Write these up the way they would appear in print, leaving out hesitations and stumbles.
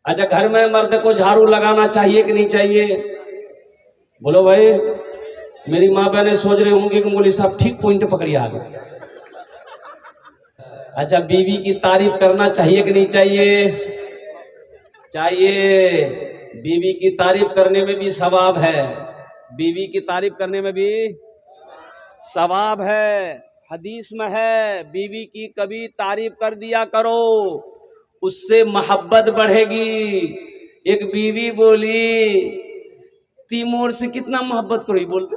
अच्छा, घर में मर्द को झाड़ू लगाना चाहिए कि नहीं चाहिए? बोलो भाई। मेरी माँ बहनें सोच रही होंगी कि मौलवी साहब ठीक पॉइंट पकड़िए आगे। अच्छा, बीवी की तारीफ करना चाहिए कि नहीं चाहिए? चाहिए। बीवी की तारीफ करने में भी सवाब है। बीवी की तारीफ करने में भी सवाब है। हदीस में है, बीवी की कभी तारीफ कर दिया करो, उससे मोहब्बत बढ़ेगी। एक बीवी बोली, तीमोर से कितना मोहब्बत करो, बोलते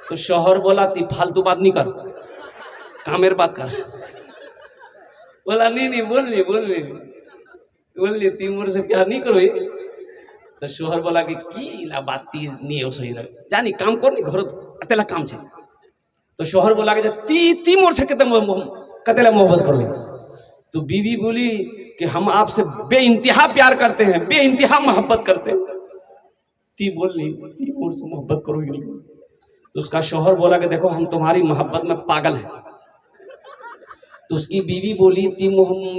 तो शौहर बोला, ती फालतू बात नहीं कर, कामेर बात कर। बोला नहीं बोल तीमोर से प्यार नहीं करो। तो शोहर बोला कि ला बात नहीं हो सही रहे, जानी काम कर नहीं घर अतेला काम छे। तो शोहर बोला कि तीमोर से कतेला मोहब्बत करो। तो बीवी बोली कि हम आपसे बेइंतहा प्यार करते हैं, बेइंतहा मोहब्बत करते हैं। ती बोली तीमोर से मोहब्बत करोगे? तो उसका शोहर बोला कि देखो हम तुम्हारी मोहब्बत में पागल हैं। तो उसकी बीवी बोली, ती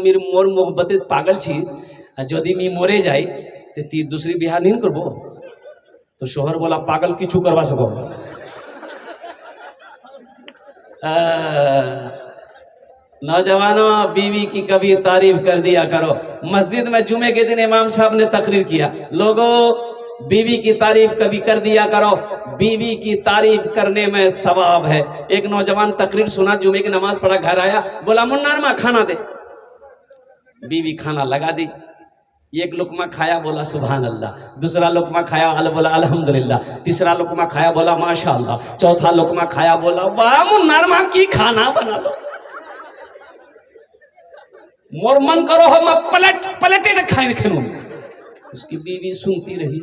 मेरे मोर मोहब्बत पागल छी, यदि मी मोरे जाए तो ती दूसरी बिहार नहीं करबो। तो शोहर बोला, पागल किचू करवा सको। नौजवानों, बीवी की कभी तारीफ कर दिया करो। मस्जिद में जुमे के दिन इमाम साहब ने तकरीर किया, लोगों बीवी की तारीफ कभी कर दिया करो, बीवी की तारीफ करने में सवाब है। एक नौजवान तकरीर सुना, जुमे की नमाज पढ़ा, घर आया, बोला मुन्ना खाना दे। बीवी खाना लगा दी, एक लुकमा खाया, बोला सुभान अल्लाह। दूसरा लुकमा खाया, बोला अल्हम्दुलिल्लाह। तीसरा लुकमा खाया, बोला माशाअल्लाह। चौथा लुकमा खाया, बोला वाह मुन्ना की खाना बना लो। मोर मन करो हो मैं पलटे न खाए खेलूं। उसकी बीवी सुनती रही।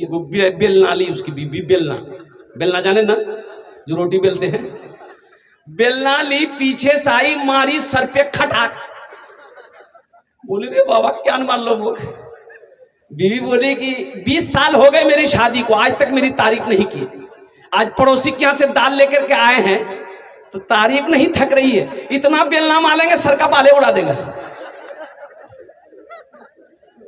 वो बेलना ली, उसकी बीवी बेलना जाने ना, जो रोटी बेलते हैं, बेलना ली, पीछे से आई, मारी सर पे खटाक। बोले रे बाबा क्या मार लो वो। बीवी बोली कि 20 साल हो गए मेरी शादी को, आज तक मेरी तारीफ नहीं की। आज पड़ोसी के यहाँ से दाल लेकर के आए हैं तो तारीफ नहीं थक रही है, इतना बेलना मारेंगे सर का बाले उड़ा देगा।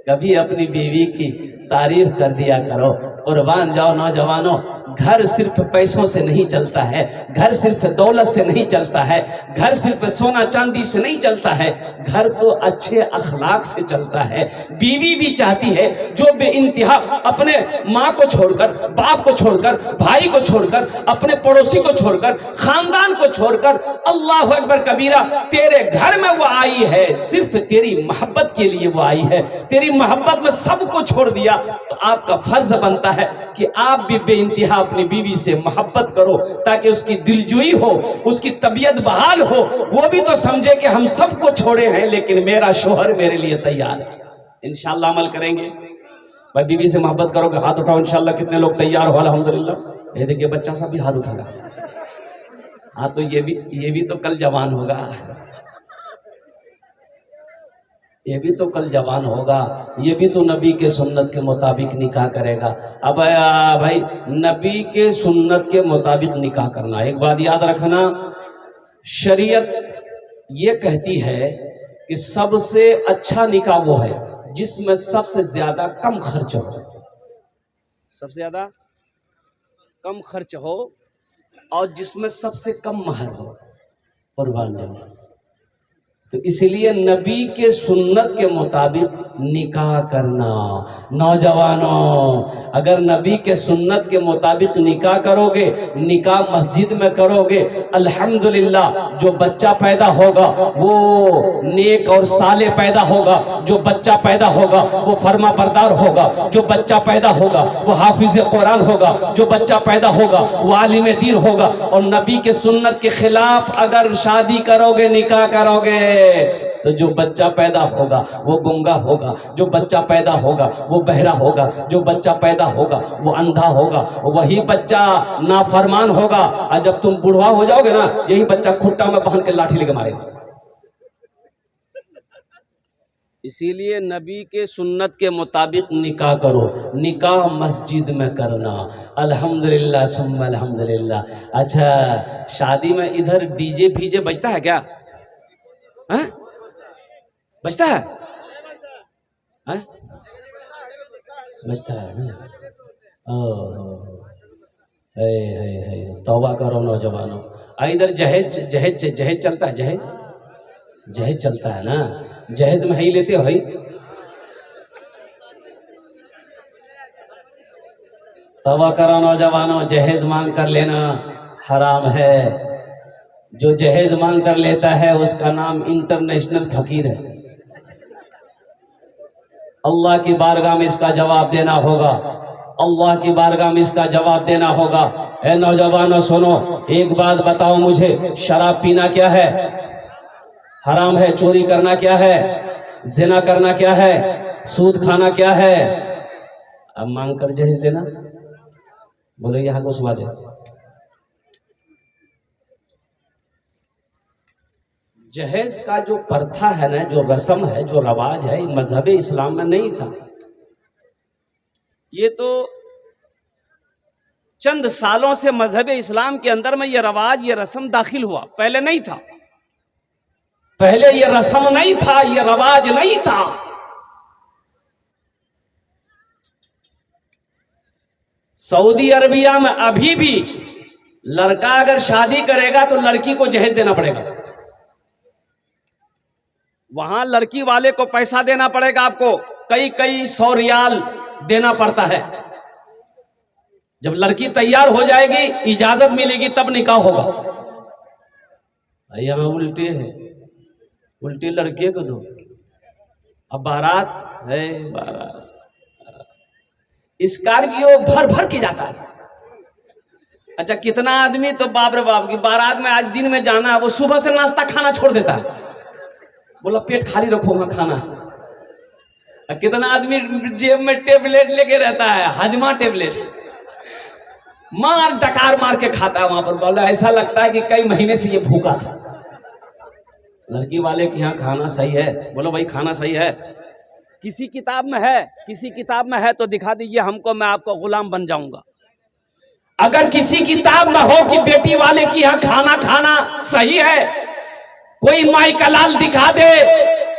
कभी अपनी बीवी की तारीफ कर दिया करो। कुर्बान जाओ नौजवानों, घर सिर्फ पैसों से नहीं चलता है, घर सिर्फ दौलत से नहीं चलता है, घर सिर्फ सोना चांदी से नहीं चलता है, घर तो अच्छे अखलाक से चलता है। बीवी भी चाहती है जो बेइंतहा अपने माँ को छोड़कर, बाप को छोड़कर, भाई को छोड़कर, अपने पड़ोसी को छोड़कर, खानदान को छोड़कर, अल्लाह अकबर कबीरा, तेरे घर में वो आई है, सिर्फ तेरी मोहब्बत के लिए वो आई है। तेरी मोहब्बत में सब को छोड़ दिया, तो आपका फर्ज बनता है कि आप भी बेइंतहा अपनी बीवी से मोहब्बत करो, ताकि उसकी दिलजुई हो, उसकी तबीयत बहाल हो, वो भी तो समझे कि हम सबको छोड़े हैं लेकिन मेरा शोहर मेरे लिए तैयार है। इंशाअल्लाह अमल करेंगे। भाई बीवी से मोहब्बत करोगे, हाथ उठाओ इंशाअल्लाह। कितने लोग तैयार हो? अल्हम्दुलिल्लाह। ये देखिए बच्चा सब भी हाथ उठाएगा। हाँ, तो ये भी तो कल जवान होगा, ये भी तो कल जवान होगा, ये भी तो नबी के सुन्नत के मुताबिक निकाह करेगा। अब भाई नबी के सुन्नत के मुताबिक निकाह करना, एक बात याद रखना, शरीयत ये कहती है कि सबसे अच्छा निकाह वो है जिसमें सबसे ज्यादा कम खर्च हो, सबसे ज्यादा कम खर्च हो और जिसमें सबसे कम महर हो। कुर्बान जाओ। तो इसलिए नबी के सुन्नत के मुताबिक निकाह करना। नौजवानों, अगर नबी के सुन्नत के मुताबिक निकाह करोगे, निकाह मस्जिद में करोगे, अल्हम्दुलिल्लाह जो बच्चा पैदा होगा वो नेक और साले पैदा होगा, जो बच्चा पैदा होगा वो फर्मा बरदार होगा, जो बच्चा पैदा होगा वो हाफिज कुरान होगा, जो बच्चा पैदा होगा वो आलिम दीन होगा। और नबी के सुन्नत के खिलाफ अगर शादी करोगे, निकाह करोगे, तो जो बच्चा पैदा होगा वो गुंगा होगा, जो बच्चा पैदा होगा वो बहरा होगा, जो बच्चा पैदा होगा वो अंधा होगा, वही बच्चा नाफरमान होगा। और जब तुम बुढ़वा हो जाओगे ना, यही बच्चा खुट्टा में बांध के लाठी लेके मारेगा। इसीलिए नबी के सुन्नत के मुताबिक निकाह करो। निकाह मस्जिद में करना। अल्हम्दुलिल्लाह सुम्मा अल्हम्दुलिल्लाह। अच्छा, शादी में इधर डीजे फीजे बजता है क्या? है? बजता है? हैं? बचता है ना? है तौबा करो नौजवानों। इधर जहेज जहेज जहेज चलता है, जहेज जहेज चलता है ना? जहेज में ही लेते हो भाई। तौबा करो नौजवानों, जहेज मांग कर लेना हराम है। जो जहेज मांग कर लेता है उसका नाम इंटरनेशनल फकीर है। अल्लाह की बारगाह में इसका जवाब देना होगा, अल्लाह की बारगाह में इसका जवाब देना होगा। ए नौजवानों सुनो, एक बात बताओ मुझे, शराब पीना क्या है? हराम है। चोरी करना क्या है? जिना करना क्या है? सूद खाना क्या है? अब मांग कर जहेज देना, बोले यहाँ घुसवा दे। जहेज का जो प्रथा है ना, जो रस्म है, जो रवाज है, मजहब इस्लाम में नहीं था। ये तो चंद सालों से मजहब इस्लाम के अंदर में ये रवाज, ये रस्म दाखिल हुआ, पहले नहीं था। पहले ये रस्म नहीं था, ये रवाज नहीं था। सऊदी अरबिया में अभी भी लड़का अगर शादी करेगा तो लड़की को जहेज देना पड़ेगा। वहां लड़की वाले को पैसा देना पड़ेगा, आपको कई कई 100 रियाल देना पड़ता है। जब लड़की तैयार हो जाएगी, इजाजत मिलेगी, तब निकाह होगा। यहां उल्टे है, उल्टे लड़के को दो। अब बारात है, बारात स्कॉर्पियो भर भर के जाता है। अच्छा, कितना आदमी तो बाप रे बाप की बारात में आज दिन में जाना है, वो सुबह से नाश्ता खाना छोड़ देता है, बोला पेट खाली रखो वहां खाना। कितना आदमी जेब में टेबलेट लेके रहता है, हजमा टेबलेट, मार डकार मार के खाता है वहां पर। बोला ऐसा लगता है कि कई महीने से ये भूखा था। लड़की वाले के यहाँ खाना सही है? बोलो भाई खाना सही है। किसी किताब में है, किसी किताब में है तो दिखा दीजिए हमको, मैं आपको गुलाम बन जाऊंगा। अगर किसी किताब में हो कि बेटी वाले की यहाँ खाना खाना सही है, कोई माई का लाल दिखा दे,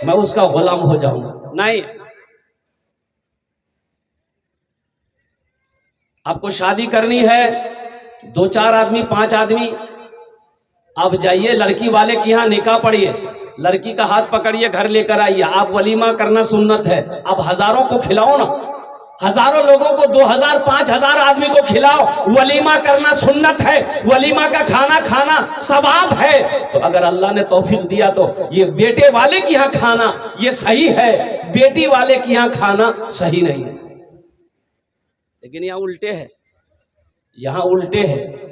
मैं उसका गुलाम हो जाऊंगा। नहीं, आपको शादी करनी है, 2-4 आदमी 5 आदमी, अब जाइए लड़की वाले के यहाँ निकाह पढ़िए, लड़की का हाथ पकड़िए, घर लेकर आइए। आप वलीमा करना सुन्नत है, आप हजारों को खिलाओ ना, हजारों लोगों को, 2000 5000 आदमी को खिलाओ, वलीमा करना सुन्नत है, वलीमा का खाना खाना सवाब है। तो अगर अल्लाह ने तौफीक दिया तो ये बेटे वाले के यहाँ खाना ये सही है, बेटी वाले के यहाँ खाना सही नहीं है। लेकिन यहाँ उल्टे है, यहाँ उल्टे है।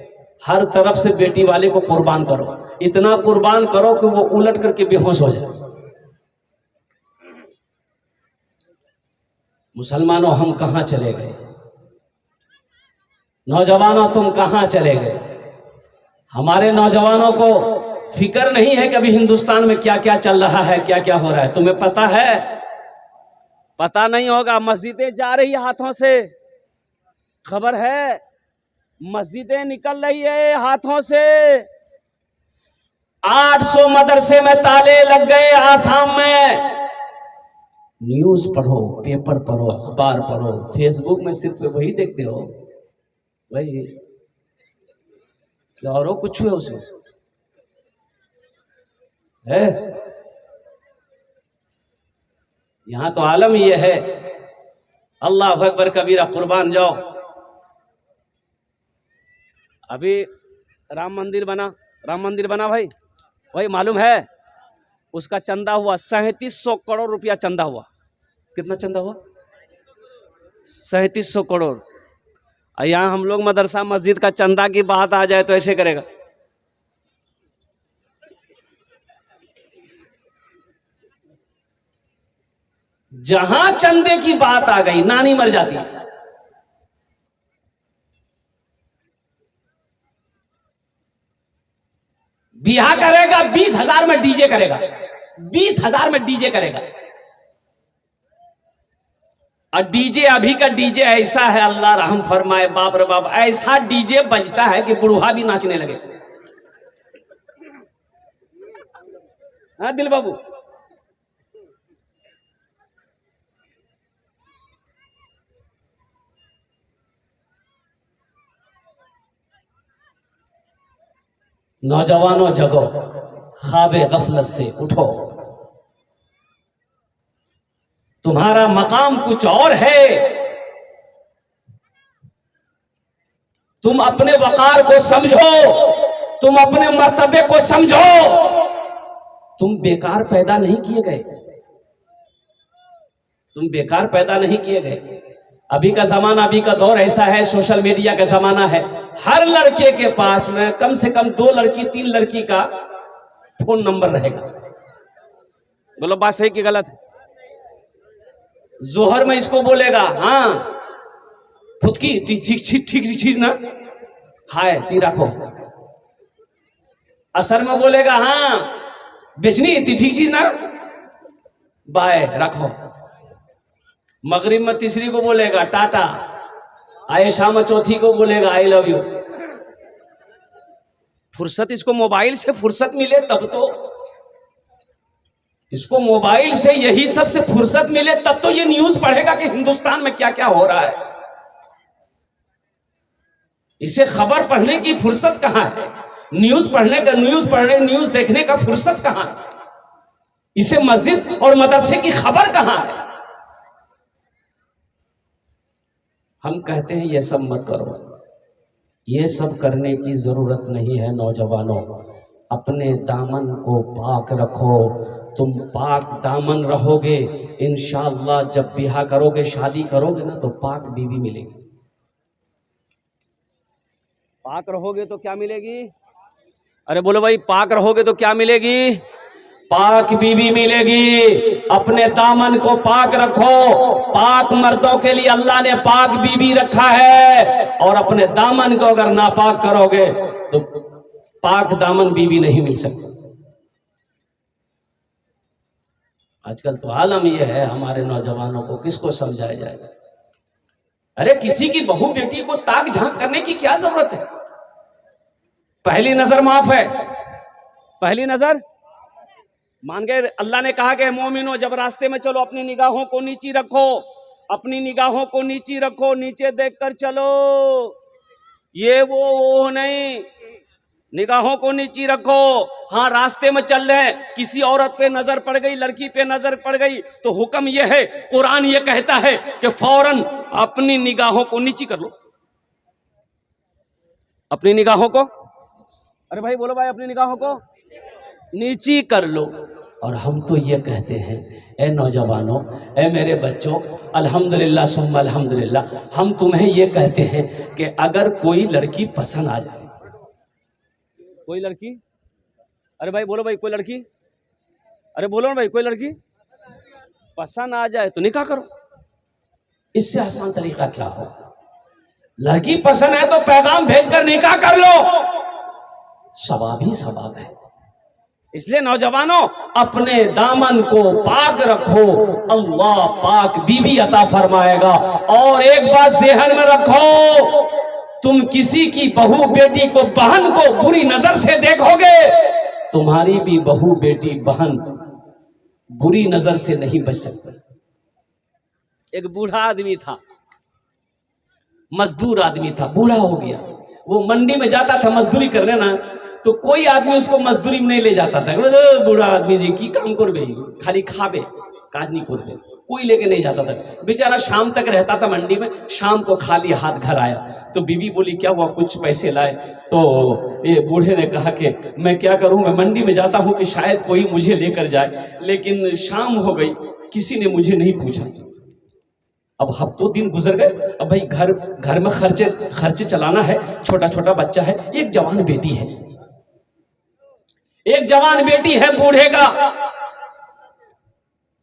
हर तरफ से बेटी वाले को कुर्बान करो, इतना कुर्बान करो कि वो उलट करके बेहोश हो जाए। मुसलमानों हम कहां चले गए? नौजवानों तुम कहां चले गए? हमारे नौजवानों को फिक्र नहीं है कि अभी हिंदुस्तान में क्या क्या चल रहा है, क्या क्या हो रहा है। तुम्हें पता है? पता नहीं होगा। मस्जिदें जा रही हाथों से, खबर है, मस्जिदें निकल रही है हाथों से। 800 मदरसे में ताले लग गए आसाम में। न्यूज पढ़ो, पेपर पढ़ो, अखबार पढ़ो, फेसबुक में सिर्फ वही देखते हो, वही क्या और कुछ है उसमें है? यहां तो आलम ये है, अल्लाह अकबर कबीरा, कुर्बान जाओ। अभी राम मंदिर बना भाई, वही मालूम है, उसका चंदा हुआ 3700 करोड़ रुपया चंदा हुआ। कितना चंदा हुआ? 3700 करोड़। और यहाँ हम लोग मदरसा मस्जिद का चंदा की बात आ जाए तो ऐसे करेगा। जहां चंदे की बात आ गई नानी मर जाती है। बियाह करेगा 20,000 में डीजे करेगा, 20,000 में डीजे करेगा। और डीजे, अभी का डीजे ऐसा है, अल्लाह रहम फरमाए, बाप रे बाप, ऐसा डीजे बजता है कि बुढ़वा भी नाचने लगे। हाँ दिल बाबू, नौजवानों जगो, ख्वाबे गफलत से उठो। तुम्हारा मकाम कुछ और है। तुम अपने वकार को समझो, तुम अपने मर्तबे को समझो। तुम बेकार पैदा नहीं किए गए, तुम बेकार पैदा नहीं किए गए। अभी का जमाना, अभी का दौर ऐसा है, सोशल मीडिया का जमाना है। हर लड़के के पास में कम से कम 2 लड़की 3 लड़की का फोन नंबर रहेगा। बोलो बात सही कि गलत है? जोहर में इसको बोलेगा हाँ खुद की ठीक चीज ना, हाय ती रखो। असर में बोलेगा हाँ बेचनी ती ठीक चीज ना, बाय रखो। मगरिब में तीसरी को बोलेगा टाटा, आए शाम चौथी को बोलेगा आई लव यू। फुर्सत इसको मोबाइल से फुर्सत मिले तब तो, इसको मोबाइल से यही सब से फुर्सत मिले तब तो ये न्यूज पढ़ेगा कि हिंदुस्तान में क्या क्या हो रहा है। इसे खबर पढ़ने की फुर्सत कहां है? न्यूज पढ़ने का, न्यूज देखने का फुर्सत कहां है? इसे मस्जिद और मदरसे की खबर कहां है? हम कहते हैं ये सब मत करो, ये सब करने की जरूरत नहीं है। नौजवानों, अपने दामन को पाक रखो। तुम पाक दामन रहोगे, इंशाअल्लाह जब ब्याह करोगे, शादी करोगे ना, तो पाक बीवी मिलेगी। पाक रहोगे तो क्या मिलेगी? अरे बोलो भाई, पाक रहोगे तो क्या मिलेगी? पाक बीवी मिलेगी। अपने दामन को पाक रखो। पाक मर्दों के लिए अल्लाह ने पाक बीवी रखा है, और अपने दामन को अगर नापाक करोगे तो पाक दामन बीवी नहीं मिल सकती। आजकल तो आलम यह है, हमारे नौजवानों को किसको समझाया जाए? अरे किसी की बहू बेटी को ताक झांक करने की क्या जरूरत है? पहली नजर माफ है, पहली नजर मान गए। अल्लाह ने कहा कि मोमिनो, जब रास्ते में चलो अपनी निगाहों को नीची रखो, अपनी निगाहों को नीची रखो, नीचे देखकर चलो। ये वो नहीं, निगाहों को नीची रखो। हाँ, रास्ते में चल रहे हैं, किसी औरत पे नजर पड़ गई, लड़की पे नजर पड़ गई, तो हुक्म यह है, कुरान ये कहता है कि फौरन अपनी निगाहों को नीची कर लो। अपनी निगाहों को, अरे भाई बोलो भाई, अपनी निगाहों को नीची कर लो। और हम तो ये कहते हैं, ए नौजवानों, ए मेरे बच्चों, अल्हम्दुलिल्लाह सुम्मा अल्हम्दुलिल्लाह, हम तुम्हें ये कहते हैं कि अगर कोई लड़की पसंद आ जाए, कोई लड़की, अरे भाई बोलो भाई, कोई लड़की, अरे बोलो ना भाई, कोई लड़की पसंद आ जाए तो निकाह करो। इससे आसान तरीका क्या हो? लड़की पसंद है तो पैगाम भेजकर निकाह कर लो, सवाब ही सवाब है। इसलिए नौजवानों, अपने दामन को पाक रखो, अल्लाह पाक बीवी अता फरमाएगा। और एक बात ज़हन में रखो, तुम किसी की बहू बेटी को, बहन को बुरी नजर से देखोगे, तुम्हारी भी बहू बेटी बहन बुरी नजर से नहीं बच सकती। एक बूढ़ा आदमी था, मजदूर आदमी था, बूढ़ा हो गया। वो मंडी में जाता था मजदूरी करने ना, तो कोई आदमी उसको मजदूरी में नहीं ले जाता था। बूढ़ा आदमी जी की काम कर गई, खाली खाबे काज नहीं कर गए, कोई लेके नहीं जाता था। बेचारा शाम तक रहता था मंडी में, शाम को खाली हाथ घर आया। तो बीवी बोली क्या हुआ, कुछ पैसे लाए? तो ये बूढ़े ने कहा कि मैं क्या करूं, मैं मंडी में जाता हूं कि शायद कोई मुझे लेकर जाए, लेकिन शाम हो गई, किसी ने मुझे नहीं पूछा। अब हफ्तों दिन गुजर गए। अब भाई घर में खर्चे चलाना है, छोटा छोटा बच्चा है, एक जवान बेटी है, एक जवान बेटी है बूढ़े का।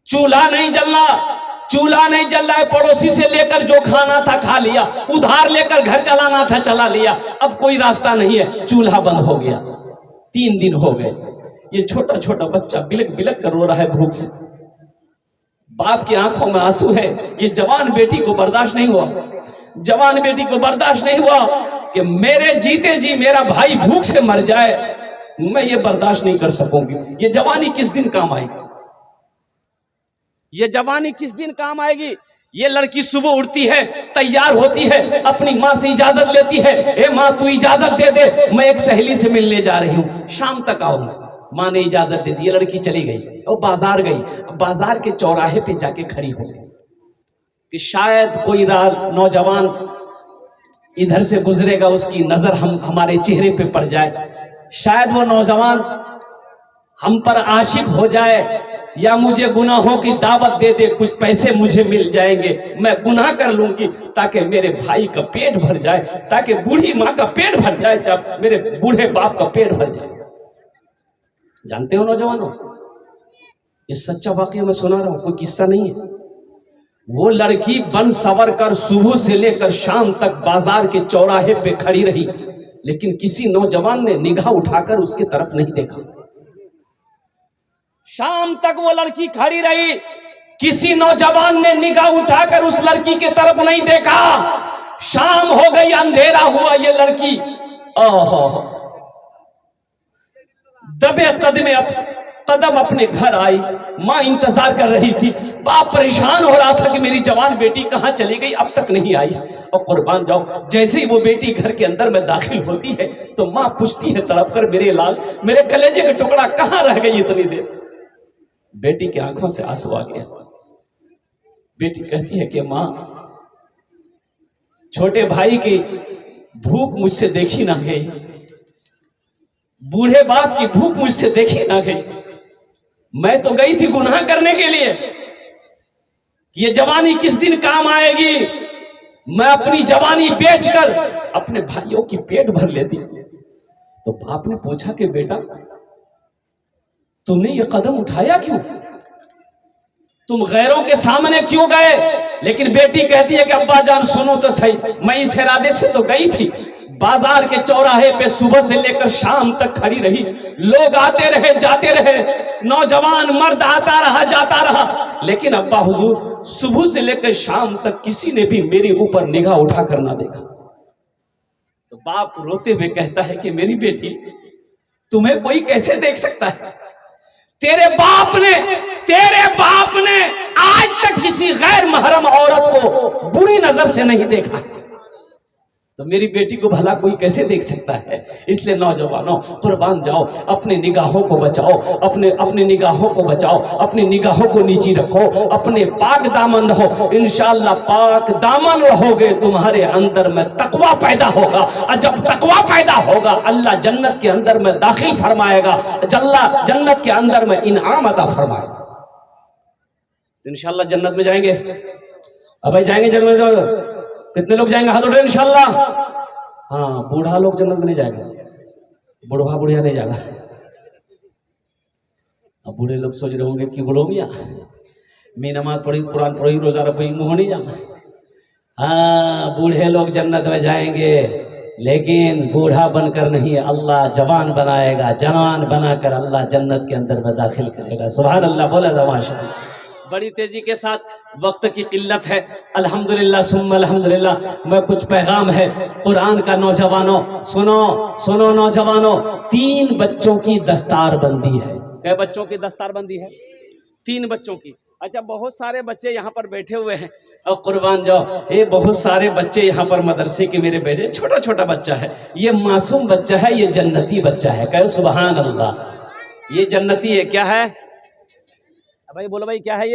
चूल्हा नहीं जल रहा है, पड़ोसी से लेकर जो खाना था खा लिया, उधार लेकर घर चलाना था चला लिया, अब कोई रास्ता नहीं है, चूल्हा बंद हो गया। 3 दिन हो गए, ये छोटा छोटा बच्चा बिलक बिलक कर रो रहा है भूख से, बाप की आंखों में आंसू है। ये जवान बेटी को बर्दाश्त नहीं हुआ, जवान बेटी को बर्दाश्त नहीं हुआ कि मेरे जीते जी मेरा भाई भूख से मर जाए, मैं ये बर्दाश्त नहीं कर सकूंगी। ये जवानी किस दिन काम आएगी, ये जवानी किस दिन काम आएगी? ये लड़की सुबह उठती है, तैयार होती है, अपनी माँ से इजाजत लेती है, ए माँ तू इजाजत दे दे, मैं एक सहेली से मिलने जा रही हूँ, शाम तक आऊंगी। माँ ने इजाजत दे दी, ये लड़की चली गई और बाजार गई। बाजार के चौराहे पे जाके खड़ी हो गई कि शायद कोई नौजवान इधर से गुजरेगा, उसकी नजर हमारे चेहरे पे पड़ जाए, शायद वो नौजवान हम पर आशिक हो जाए या मुझे गुनाहों की दावत दे दे, कुछ पैसे मुझे मिल जाएंगे, मैं गुनाह कर लूंगी ताकि मेरे भाई का पेट भर जाए, ताकि बूढ़ी माँ का पेट भर जाए, जब मेरे बूढ़े बाप का पेट भर जाए। जानते हो नौजवानों, ये सच्चा वाकया मैं सुना रहा हूं, कोई किस्सा नहीं है। वो लड़की बन सवर कर सुबह से लेकर शाम तक बाजार के चौराहे पे खड़ी रही, लेकिन किसी नौजवान ने निगाह उठाकर उसकी तरफ नहीं देखा। शाम तक वो लड़की खड़ी रही, किसी नौजवान ने निगाह उठाकर उस लड़की की तरफ नहीं देखा। शाम हो गई, अंधेरा हुआ, ये लड़की ओहो दबे कदम अपने घर आई। माँ इंतजार कर रही थी, बाप परेशान हो रहा था कि मेरी जवान बेटी कहाँ चली गई, अब तक नहीं आई। और कुर्बान जाओ, जैसे ही वो बेटी घर के अंदर में दाखिल होती है तो माँ पूछती है तड़प कर, मेरे लाल, मेरे कलेजे का टुकड़ा कहाँ रह गई इतनी देर। बेटी की आंखों से आंसू आ गया। बेटी कहती है कि माँ, छोटे भाई की भूख मुझसे देखी ना गई, बूढ़े बाप की भूख मुझसे देखी ना गई। मैं तो गई थी गुनाह करने के लिए, ये जवानी किस दिन काम आएगी। मैं अपनी जवानी बेचकर अपने भाइयों की पेट भर लेती। तो बाप ने पूछा कि बेटा तुमने ये कदम उठाया क्यों, तुम गैरों के सामने क्यों गए। लेकिन बेटी कहती है कि अब्बा जान सुनो तो सही, मैं इस इरादे से तो गई थी, बाजार के चौराहे पे सुबह से लेकर शाम तक खड़ी रही, लोग आते रहे जाते रहे, नौजवान मर्द आता रहा जाता रहा, लेकिन अब्बा हुजूर सुबह से लेकर शाम तक किसी ने भी मेरे ऊपर निगाह उठाकर ना देखा। तो बाप रोते हुए कहता है कि मेरी बेटी, तुम्हें कोई कैसे देख सकता है, तेरे बाप ने आज तक किसी गैर महरम औरत को बुरी नजर से नहीं देखा, तो मेरी बेटी को भला कोई कैसे देख सकता है। इसलिए नौजवानों, कुर्बान जाओ, अपने निगाहों को बचाओ, अपने निगाहों को बचाओ, अपनी निगाहों को नीची रखो, अपने पाक दामन रहो। इंशाअल्लाह पाक दामन रहोगे, तुम्हारे अंदर में तकवा पैदा होगा, और जब तकवा पैदा होगा अल्लाह जन्नत के अंदर में दाखिल फरमाएगा, अल्लाह जन्नत के अंदर में इनाम अता फरमाएगा। इंशाअल्लाह जन्नत में जाएंगे। अब भाई जाएंगे जन्नत में? कितने लोग जाएंगे? हाथ उठाएं इंशाअल्लाह। हाँ, बूढ़ा लोग जन्नत में नहीं जाएगा, बुढ़वा बुढ़िया नहीं जाएगा। अब बूढ़े लोग सोच रहे होंगे कि बोलो मियाँ, मैं नमाज पढ़ी, कुरान पढ़ी, रोजा रखी, मुँह नहीं जाना। हाँ, बूढ़े लोग जन्नत में जाएंगे, लेकिन बूढ़ा बनकर नहीं, अल्लाह जवान बनाएगा, जवान बनाकर अल्लाह जन्नत के अंदर में दाखिल करेगा। सुभान अल्लाह, बोला था माशाअल्लाह। बड़ी तेजी के साथ, वक्त की किल्लत है, अल्हम्दुलिल्लाह सुम्मा अल्हम्दुलिल्लाह। मैं कुछ पैगाम है कुरान का, नौजवानों सुनो नौजवानों, 3 बच्चों की दस्तारबंदी है। कै बच्चों की दस्तारबंदी है? 3 बच्चों की। अच्छा, बहुत सारे बच्चे यहाँ पर बैठे हुए हैं, और कुर्बान जाओ, ये बहुत सारे बच्चे यहाँ पर मदरसे के मेरे बेटे, छोटा छोटा बच्चा है, ये मासूम बच्चा है, ये जन्नती बच्चा है। कहो सुभान अल्लाह, ये जन्नती है। क्या है भाई, बोलो भाई, क्या है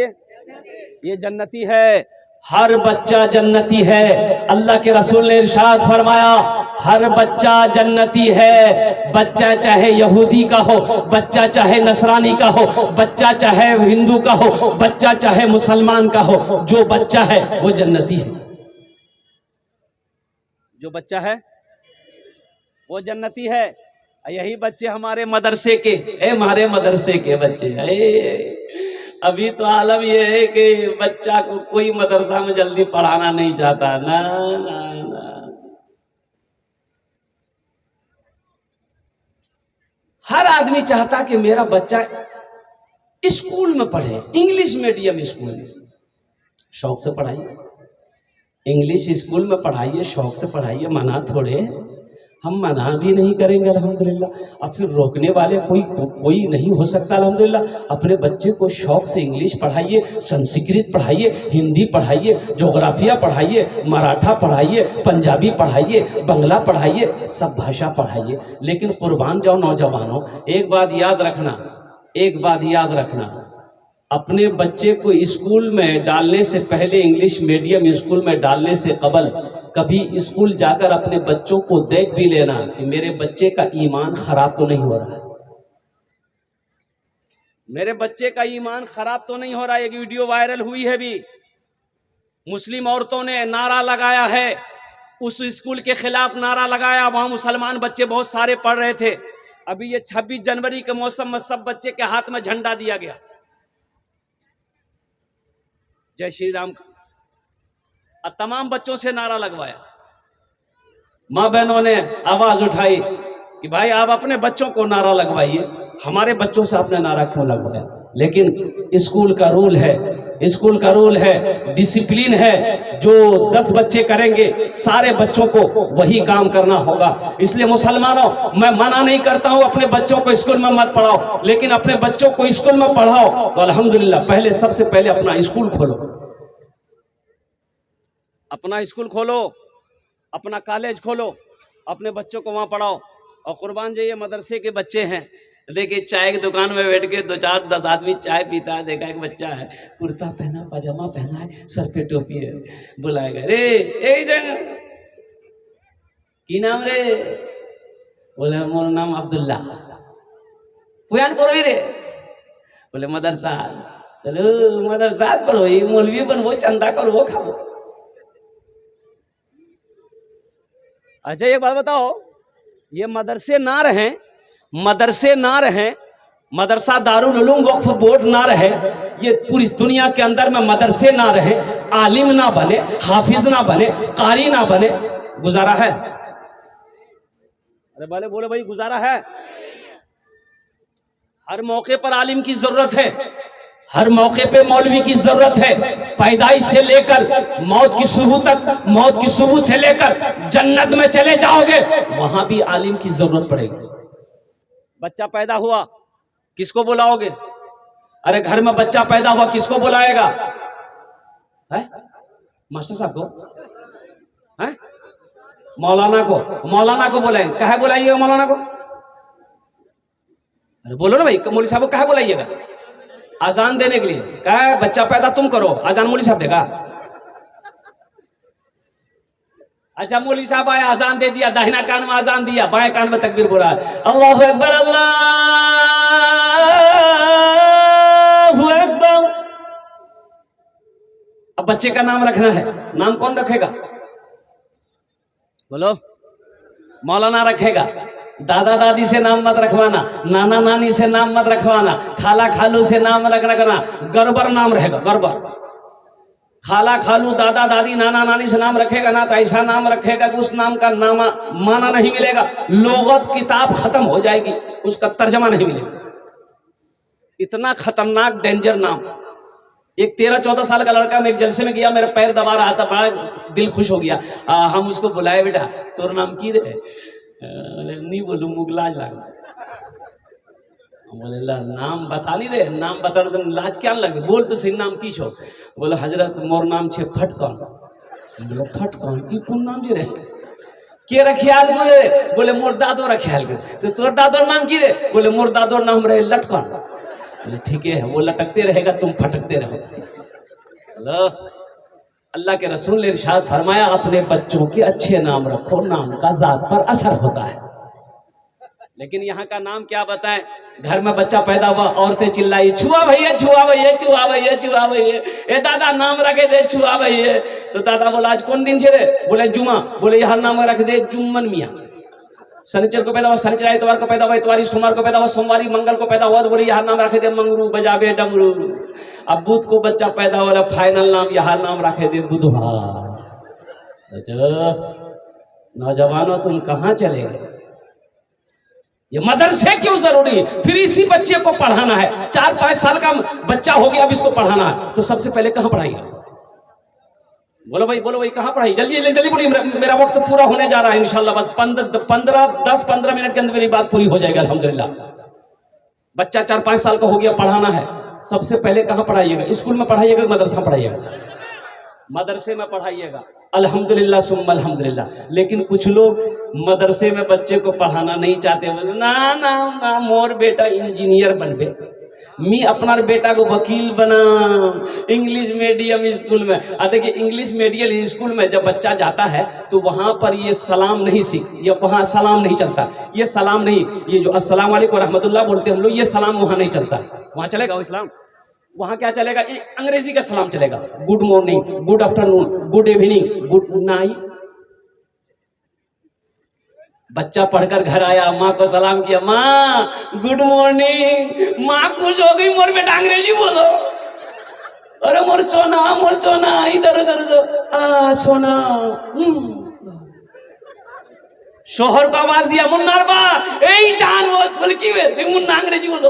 ये जन्नती है। हर बच्चा जन्नती है। अल्लाह के रसूल ने इरशाद फरमाया, हर बच्चा जन्नती है। बच्चा चाहे यहूदी का हो, बच्चा चाहे नसरानी का हो, बच्चा चाहे हिंदू का हो, बच्चा चाहे मुसलमान का हो, जो बच्चा है वो जन्नती है। जो बच्चा है वो जन्नती है। यही बच्चे हमारे मदरसे के, हमारे मदरसे के बच्चे। अभी तो आलम ये है कि बच्चा को कोई मदरसा में जल्दी पढ़ाना नहीं चाहता। ना ना ना, हर आदमी चाहता कि मेरा बच्चा स्कूल में पढ़े, इंग्लिश मीडियम स्कूल में। शौक से पढ़ाइए, इंग्लिश स्कूल में पढ़ाइए, शौक से पढ़ाइए, मना थोड़े। हम मना भी नहीं करेंगे अल्हम्दुलिल्लाह। अब फिर रोकने वाले कोई नहीं हो सकता अल्हम्दुलिल्लाह। अपने बच्चे को शौक से इंग्लिश पढ़ाइए, संस्कृत पढ़ाइए, हिंदी पढ़ाइए, जोग्राफिया पढ़ाइए, मराठा पढ़ाइए, पंजाबी पढ़ाइए, बंगला पढ़ाइए, सब भाषा पढ़ाइए। लेकिन कुर्बान जाओ नौजवानों, एक बात याद रखना, अपने बच्चे को स्कूल में डालने से पहले, इंग्लिश मीडियम स्कूल में डालने से कबल कभी स्कूल जाकर अपने बच्चों को देख भी लेना कि मेरे बच्चे का ईमान खराब तो नहीं हो रहा है, मेरे बच्चे का ईमान खराब तो नहीं हो रहा है। एक वीडियो वायरल हुई है भी, मुस्लिम औरतों ने नारा लगाया है, उस स्कूल के खिलाफ नारा लगाया, वहां मुसलमान बच्चे बहुत सारे पढ़ रहे थे। अभी ये 26 जनवरी के मौसम में सब बच्चे के हाथ में झंडा दिया गया, जय श्री राम का, और तमाम बच्चों से नारा लगवाया। माँ बहनों ने आवाज उठाई कि भाई आप अपने बच्चों को नारा लगवाइए, हमारे बच्चों से आपने नारा क्यों लगवाया। लेकिन स्कूल का रूल है, डिसिप्लिन है, जो 10 बच्चे करेंगे सारे बच्चों को वही काम करना होगा। इसलिए मुसलमानों, मैं मना नहीं करता हूं अपने बच्चों को स्कूल में मत पढ़ाओ, लेकिन अपने बच्चों को स्कूल में पढ़ाओ तो अल्हम्दुलिल्लाह सबसे पहले अपना स्कूल खोलो, अपना स्कूल खोलो, अपना कॉलेज खोलो, अपने बच्चों को वहां पढ़ाओ। और कुर्बान जाइए, मदरसे के बच्चे हैं, देखिए चाय की दुकान में बैठ के 2-4-10 आदमी चाय पीता है, देखा एक बच्चा है कुर्ता पहना, पजामा पहना है, सर पे टोपी है, बुलाएगा रे ए जगह की नाम रे, बोले मोर नाम अब्दुल्ला, पुयान पढ़ो रे, बोले मदरसा, चलो मदरसा पढ़ो, मौलवी बनवो, चंदा करो, खाओ। अच्छा एक बात बताओ, ये मदरसे ना रहे, मदरसा दारुल उलूम वक्फ बोर्ड ना रहे, ये पूरी दुनिया के अंदर में मदरसे ना रहे, आलिम ना बने, हाफिज ना बने, कारी ना बने, गुजारा है? अरे बोले भाई गुजारा है? हर मौके पर आलिम की जरूरत है, हर मौके पे मौलवी की जरूरत है। पैदाइश से लेकर मौत की सुबह तक, मौत की सुबह से लेकर जन्नत में चले जाओगे, वहां भी आलिम की जरूरत पड़ेगी। बच्चा पैदा हुआ, किसको बुलाओगे? अरे घर में बच्चा पैदा हुआ, किसको बुलाएगा? है मास्टर साहब को, है मौलाना को बुलाएंगे। कहे बुलाइएगा मौलाना को? अरे बोलो ना भाई, मौलवी साहब को कहे बुलाइएगा? अजान देने के लिए। कहा बच्चा पैदा तुम करो, अजान मौलवी साहब देगा? अच्छा मौलवी साहब आया, अजान दे दिया, दाहिना कान में अजान दिया, बाएं कान में तकबीर बोला, अल्लाहु अकबर अल्लाहु अकबर। अब बच्चे का नाम रखना है, नाम कौन रखेगा? बोलो। मौलाना रखेगा। दादा दादी से नाम मत रखवाना, नाना नानी से नाम मत रखवाना, खाला खालू से नाम मत रखना, गड़बड़ नाम रहेगा, गड़बड़। खाला खालू दादा दादी नाना नानी से नाम रखेगा ना तो ऐसा नाम रखेगा कि उस नाम का नामा माना नहीं मिलेगा, लोगत किताब खत्म हो जाएगी, उसका तर्जमा नहीं मिलेगा। इतना खतरनाक डेंजर नाम। एक 13-14 साल का लड़का, मैं एक जलसे में गया, मेरा पैर दबा रहा था, बड़ा दिल खुश हो गया। हम उसको बुलाए, बेटा तोर नाम की रे? नहीं बोलू, मुगलाज लगा। बोले नाम बता नहीं रे, नाम बता तो लाज क्या लगे, बोल तो सही नाम की छो? बोले हजरत मोर नाम छे फटकन। बोले फटकन की कौन नाम जी रे? के रखियाल? बोले मोर दादो रखियाल के। तो तोर दादोर नाम की रे? बोले मोर दादोर नाम रहे लटकन। बोले ठीक है, वो लटकते रहेगा, तुम फटकते रहो। अल्लाह के रसूल ने इरशाद फरमाया, अपने बच्चों के अच्छे नाम रखो, नाम का जात पर असर होता है। लेकिन यहाँ का नाम क्या बताएं? घर में बच्चा पैदा हुआ, औरतें चिल्लाई, छुआ भैया छुआ भैया छुआ भैया छुआ भैया, ए दादा नाम रखे दे छुआ भैया। तो दादा बोला आज कौन दिन छे रे? बोले जुमा। बोले यह नाम रख दे जुम्मन मियाँ। शनिचर को पैदा हुआ शनिचर, इतवार को पैदा हुआ इतवारी, सोमवार को पैदा हुआ सोमवारी, मंगल को पैदा हुआ तो बोले यह नाम रखे दे मंगरू बजाबे डमरू। अब बुध को बच्चा पैदा हुआ, फाइनल नाम यह नाम रखे दे बुधवार। नौजवानों तुम कहाँ चले गए? ये मदरसे क्यों जरूरी है? फिर इसी बच्चे को पढ़ाना है, 4-5 साल का बच्चा हो गया, अब इसको पढ़ाना है, तो सबसे पहले कहाँ पढ़ाइए? बोलो भाई कहाँ पढ़ाई, जल्दी जल्दी जल्दी बोलिए, मेरा वक्त पूरा होने जा रहा है इंशाल्लाह। बस 10-15 मिनट के अंदर मेरी बात पूरी हो जाएगी अल्हम्दुलिल्लाह। बच्चा 4-5 साल का हो गया, पढ़ाना है। सबसे पहले कहाँ पढ़ाइएगा? स्कूल में पढ़ाइएगा, मदरसा पढ़ाइएगा? मदरसे में पढ़ाइएगा, अल्हम्दुलिल्लाह सुम्मा अल्हम्दुलिल्लाह। लेकिन कुछ लोग मदरसे में बच्चे को पढ़ाना नहीं चाहते, बोले ना ना ना मोर बेटा इंजीनियर बनबे, मी अपना बेटा को वकील बना इंग्लिश मीडियम स्कूल में। देखिए इंग्लिश मीडियम स्कूल में जब बच्चा जाता है तो वहां पर ये सलाम नहीं सीख, ये वहां सलाम नहीं चलता, ये सलाम नहीं, ये जो अस्सलाम वालेकुम रहमतुल्लाह बोलते हैं हम लोग, ये सलाम वहां नहीं चलता। वहां चलेगा वो इस्लाम? वहां क्या चलेगा? ये अंग्रेजी का सलाम चलेगा। Good morning, good afternoon, good evening, good night. बच्चा पढ़कर घर आया, माँ को सलाम किया, माँ गुड मॉर्निंग। माँ खुश हो गई, मोर बेटा अंग्रेजी बोलो। अरे मोर सोना इधर उधर सोना। शोहर को आवाज दिया, मुन्ना बा ए जान बोल की मुन्ना अंग्रेजी बोलो।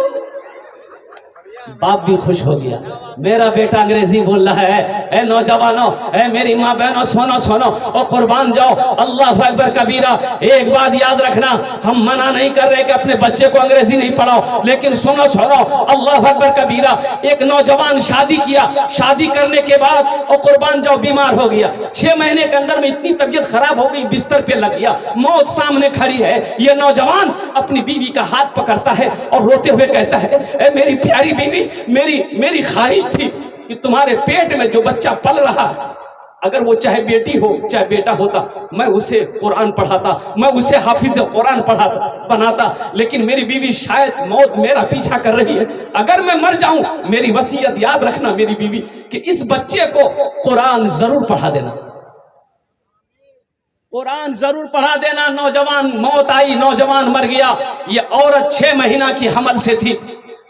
बाप भी खुश हो गया, मेरा बेटा अंग्रेजी बोल रहा है। ए नौजवानों, ए मेरी माँ बहनों, सोनो सोनो और कुर्बान जाओ, अल्लाह अकबर कबीरा। एक बात याद रखना, हम मना नहीं कर रहे कि अपने बच्चे को अंग्रेजी नहीं पढ़ाओ, लेकिन सुनो सुनो, अल्लाह अकबर कबीरा। एक नौजवान शादी किया, शादी करने के बाद और कुर्बान जाओ बीमार हो गया। 6 महीने के अंदर में इतनी तबीयत खराब हो गई, बिस्तर पे लग गया, मौत सामने खड़ी है। ये नौजवान अपनी बीवी का हाथ पकड़ता है और रोते हुए कहता है, ए मेरी प्यारी बीवी, मेरी ख्वाहिश थी कि तुम्हारे पेट में जो बच्चा पल रहा, अगर वो चाहे बेटी हो चाहे बेटा होता, मैं उसे कुरान पढ़ाता, मैं उसे हाफिज कुरान पढ़ाता बनाता। लेकिन मेरी बीवी शायद मौत मेरा पीछा कर रही है, अगर मैं मर जाऊं, मेरी वसीयत याद रखना मेरी बीवी कि इस बच्चे को कुरान जरूर पढ़ा देना, कुरान जरूर पढ़ा देना। नौजवान, मौत आई, नौजवान मर गया। ये औरत 6 महीना की हमल से थी,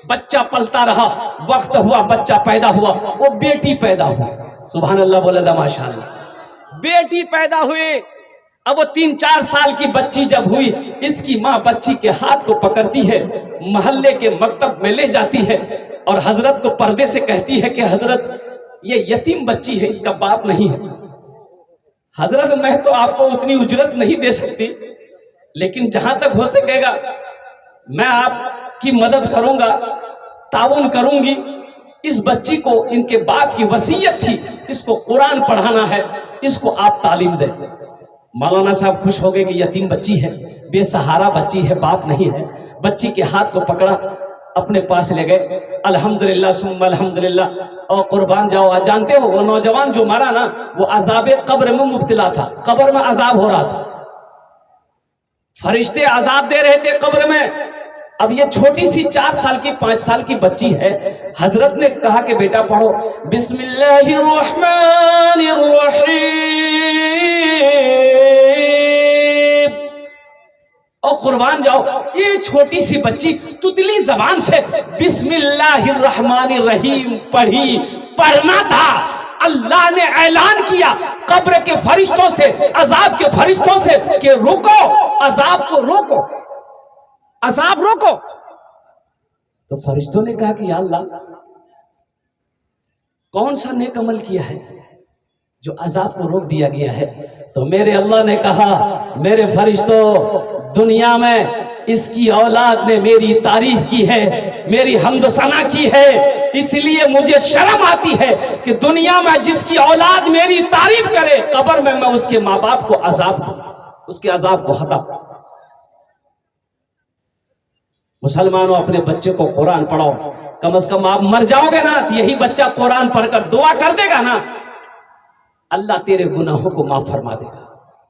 बच्चा पलता रहा, वक्त हुआ, बच्चा पैदा हुआ, वो बेटी पैदा हुई। सुभान अल्लाह बोले दा माशाअल्लाह। बेटी पैदा हुई। अब वो 3-4 साल की बच्ची जब हुई, इसकी माँ बच्ची के हाथ को पकड़ती है, मोहल्ले के मकतब में ले जाती है और हजरत को पर्दे से कहती है कि हजरत ये यतीम बच्ची है, इसका बाप नहीं है। हजरत मैं तो आपको उतनी उजरत नहीं दे सकती, लेकिन जहां तक हो सकेगा मैं आपकी मदद करूंगा, ताउन करूंगी। इस बच्ची को इनके बाप की वसीयत थी, इसको कुरान पढ़ाना है, इसको आप तालीम दें। मौलाना साहब खुश हो गए कि यतीम बच्ची है, बेसहारा बच्ची है, बाप नहीं है। बच्ची के हाथ को पकड़ा, अपने पास ले गए। अल्हम्दुलिल्लाह सुम्मा अल्हम्दुलिल्लाह। और कुर्बान जाओ, आज जानते हो वो नौजवान जो मरा ना, वो अजाब कब्र में मुब्तला था, कब्र में अजाब हो रहा था, फरिश्ते अजाब दे रहे थे कब्र में। अब ये छोटी सी 4 साल की 5 साल की बच्ची है। हजरत ने कहा कि बेटा पढ़ो बिस्मिल्लाहिर्रहमानिर्रहीम। और कुर्बान जाओ, ये छोटी सी बच्ची तुतली जबान से बिस्मिल्लाहिर्रहमानिर्रहीम पढ़ी। पढ़ना था, अल्लाह ने ऐलान किया कब्र के फरिश्तों से, अजाब के फरिश्तों से कि रोको, अजाब को रोको, अजाब रोको। तो फरिश्तों ने कहा कि या अल्लाह, कौन सा नेक अमल किया है जो अजाब को रोक दिया गया है? तो मेरे अल्लाह ने कहा, मेरे फरिश्तों, दुनिया में इसकी औलाद ने मेरी तारीफ की है, मेरी हम्द सना की है, इसलिए मुझे शर्म आती है कि दुनिया में जिसकी औलाद मेरी तारीफ करे, कब्र में मैं उसके माँ बाप को अजाब दूं, उसके अजाब को हटा। मुसलमानों, अपने बच्चे को कुरान पढ़ाओ। कम से कम आप मर जाओगे ना तो यही बच्चा कुरान पढ़कर दुआ कर देगा ना, अल्लाह तेरे गुनाहों को माफ फरमा देगा।